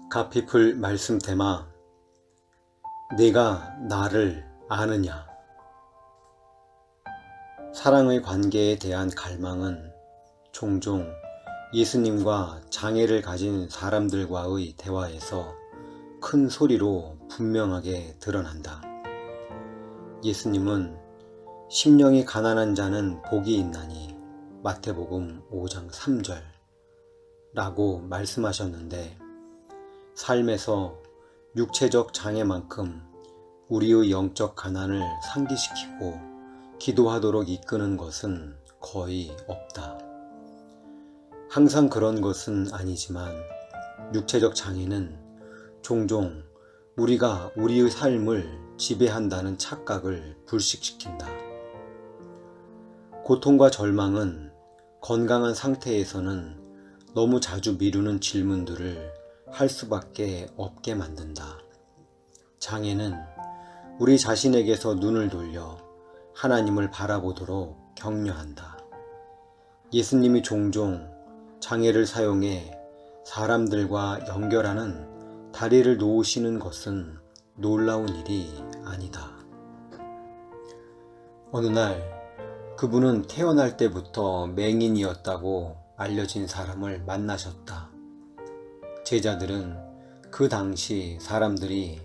가피풀 말씀 테마 내가 나를 아느냐. 사랑의 관계에 대한 갈망은 종종 예수님과 장애를 가진 사람들과의 대화에서 큰 소리로 분명하게 드러난다. 예수님은 심령이 가난한 자는 복이 있나니 마태복음 5장 3절 라고 말씀하셨는데, 삶에서 육체적 장애만큼 우리의 영적 가난을 상기시키고 기도하도록 이끄는 것은 거의 없다. 항상 그런 것은 아니지만 육체적 장애는 종종 우리가 우리의 삶을 지배한다는 착각을 불식시킨다. 고통과 절망은 건강한 상태에서는 너무 자주 미루는 질문들을 할 수밖에 없게 만든다. 장애는 우리 자신에게서 눈을 돌려 하나님을 바라보도록 격려한다. 예수님이 종종 장애를 사용해 사람들과 연결하는 다리를 놓으시는 것은 놀라운 일이 아니다. 어느 날 그분은 태어날 때부터 맹인이었다고 알려진 사람을 만나셨다. 제자들은 그 당시 사람들이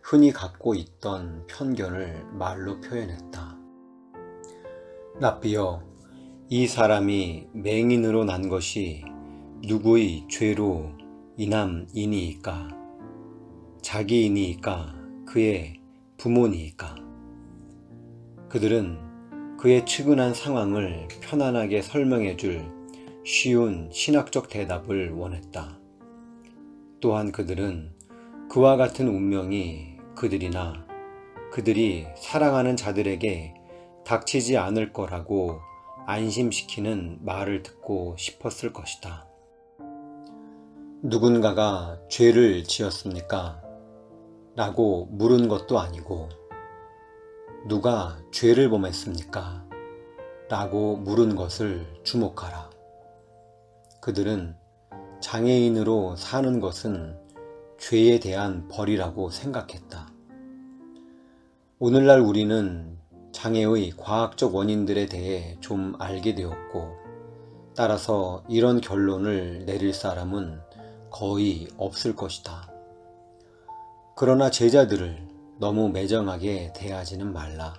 흔히 갖고 있던 편견을 말로 표현했다. 라삐여, 이 사람이 맹인으로 난 것이 누구의 죄로 인함이니이까? 자기이니이까? 그의 부모니이까? 그들은 그의 측은한 상황을 편안하게 설명해 줄 쉬운 신학적 대답을 원했다. 또한 그들은 그와 같은 운명이 그들이나 그들이 사랑하는 자들에게 닥치지 않을 거라고 안심시키는 말을 듣고 싶었을 것이다. 누군가가 죄를 지었습니까? 라고 물은 것도 아니고, 누가 죄를 범했습니까? 라고 물은 것을 주목하라. 그들은 장애인으로 사는 것은 죄에 대한 벌이라고 생각했다. 오늘날 우리는 장애의 과학적 원인들에 대해 좀 알게 되었고, 따라서 이런 결론을 내릴 사람은 거의 없을 것이다. 그러나 제자들을 너무 매정하게 대하지는 말라.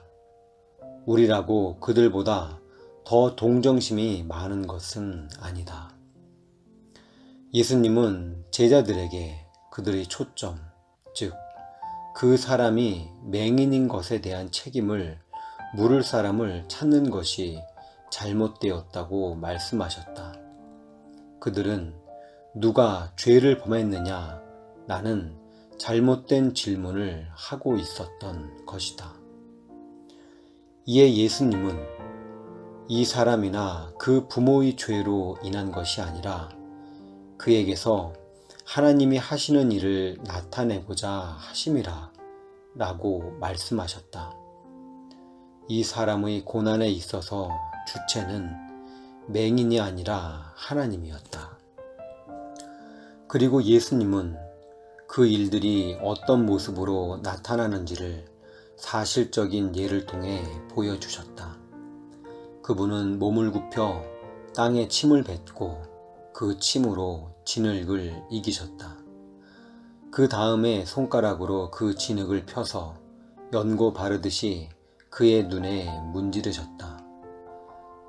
우리라고 그들보다 더 동정심이 많은 것은 아니다. 예수님은 제자들에게 그들의 초점, 즉 그 사람이 맹인인 것에 대한 책임을 물을 사람을 찾는 것이 잘못되었다고 말씀하셨다. 그들은 누가 죄를 범했느냐 라는 잘못된 질문을 하고 있었던 것이다. 이에 예수님은 이 사람이나 그 부모의 죄로 인한 것이 아니라 그에게서 하나님이 하시는 일을 나타내고자 하심이라 라고 말씀하셨다. 이 사람의 고난에 있어서 주체는 맹인이 아니라 하나님이었다. 그리고 예수님은 그 일들이 어떤 모습으로 나타나는지를 사실적인 예를 통해 보여주셨다. 그분은 몸을 굽혀 땅에 침을 뱉고 그 침으로 진흙을 이기셨다. 그 다음에 손가락으로 그 진흙을 펴서 연고 바르듯이 그의 눈에 문지르셨다.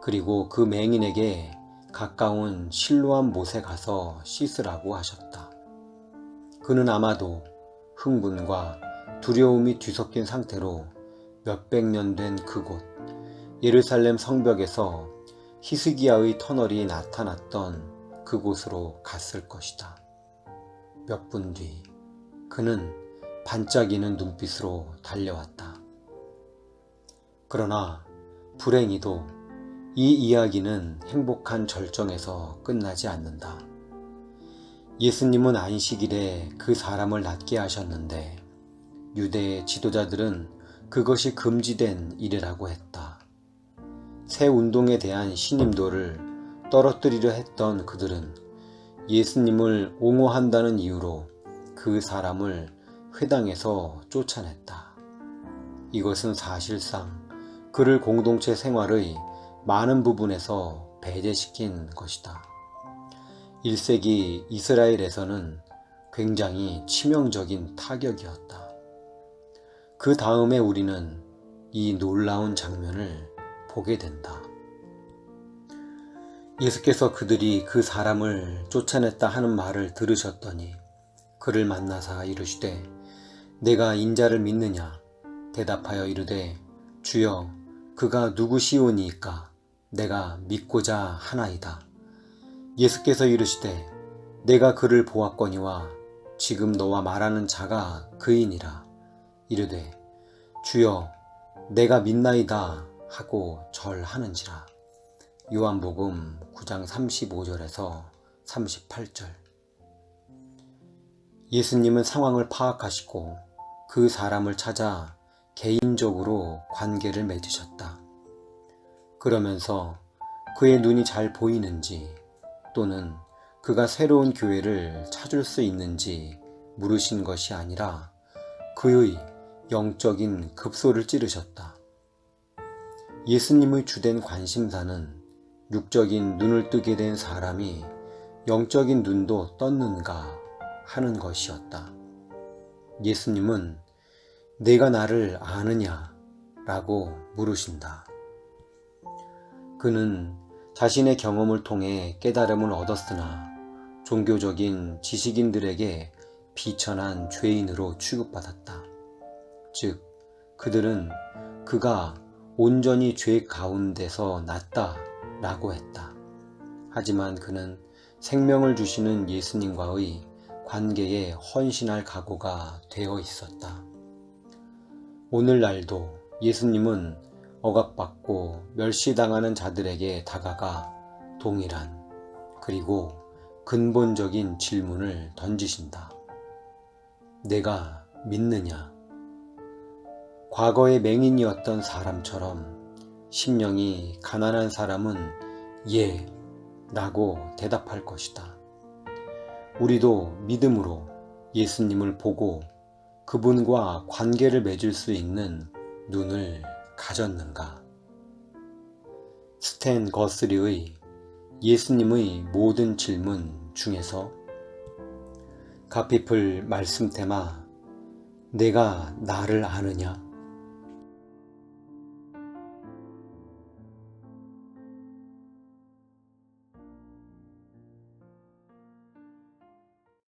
그리고 그 맹인에게 가까운 실로암 못에 가서 씻으라고 하셨다. 그는 아마도 흥분과 두려움이 뒤섞인 상태로 몇백 년 된 그곳 예루살렘 성벽에서 히스기야의 터널이 나타났던 그곳으로 갔을 것이다. 몇 분 뒤 그는 반짝이는 눈빛으로 달려왔다. 그러나 불행히도 이 이야기는 행복한 절정에서 끝나지 않는다. 예수님은 안식일에 그 사람을 낫게 하셨는데 유대의 지도자들은 그것이 금지된 일이라고 했다. 새 운동에 대한 신임도를 떨어뜨리려 했던 그들은 예수님을 옹호한다는 이유로 그 사람을 회당에서 쫓아냈다. 이것은 사실상 그를 공동체 생활의 많은 부분에서 배제시킨 것이다. 1세기 이스라엘에서는 굉장히 치명적인 타격이었다. 그 다음에 우리는 이 놀라운 장면을 보게 된다. 예수께서 그들이 그 사람을 쫓아냈다 하는 말을 들으셨더니 그를 만나사 이르시되 내가 인자를 믿느냐? 대답하여 이르되 주여 그가 누구시오니이까 내가 믿고자 하나이다. 예수께서 이르시되 내가 그를 보았거니와 지금 너와 말하는 자가 그이니라. 이르되 주여 내가 믿나이다 하고 절하는지라. 요한복음 9장 35절에서 38절. 예수님은 상황을 파악하시고 그 사람을 찾아 개인적으로 관계를 맺으셨다. 그러면서 그의 눈이 잘 보이는지 또는 그가 새로운 교회를 찾을 수 있는지 물으신 것이 아니라 그의 영적인 급소를 찌르셨다. 예수님의 주된 관심사는 육적인 눈을 뜨게 된 사람이 영적인 눈도 떴는가 하는 것이었다. 예수님은 내가 나를 아느냐? 라고 물으신다. 그는 자신의 경험을 통해 깨달음을 얻었으나 종교적인 지식인들에게 비천한 죄인으로 취급받았다. 즉, 그들은 그가 온전히 죄 가운데서 났다 라고 했다. 하지만 그는 생명을 주시는 예수님과의 관계에 헌신할 각오가 되어 있었다. 오늘날도 예수님은 억압받고 멸시당하는 자들에게 다가가 동일한 그리고 근본적인 질문을 던지신다. 내가 믿느냐? 과거의 맹인이었던 사람처럼 심령이 가난한 사람은 예 라고 대답할 것이다. 우리도 믿음으로 예수님을 보고 그분과 관계를 맺을 수 있는 눈을 가졌는가? 스탠 거스리의 예수님의 모든 질문 중에서 가피플 말씀 테마 내가 나를 아느냐?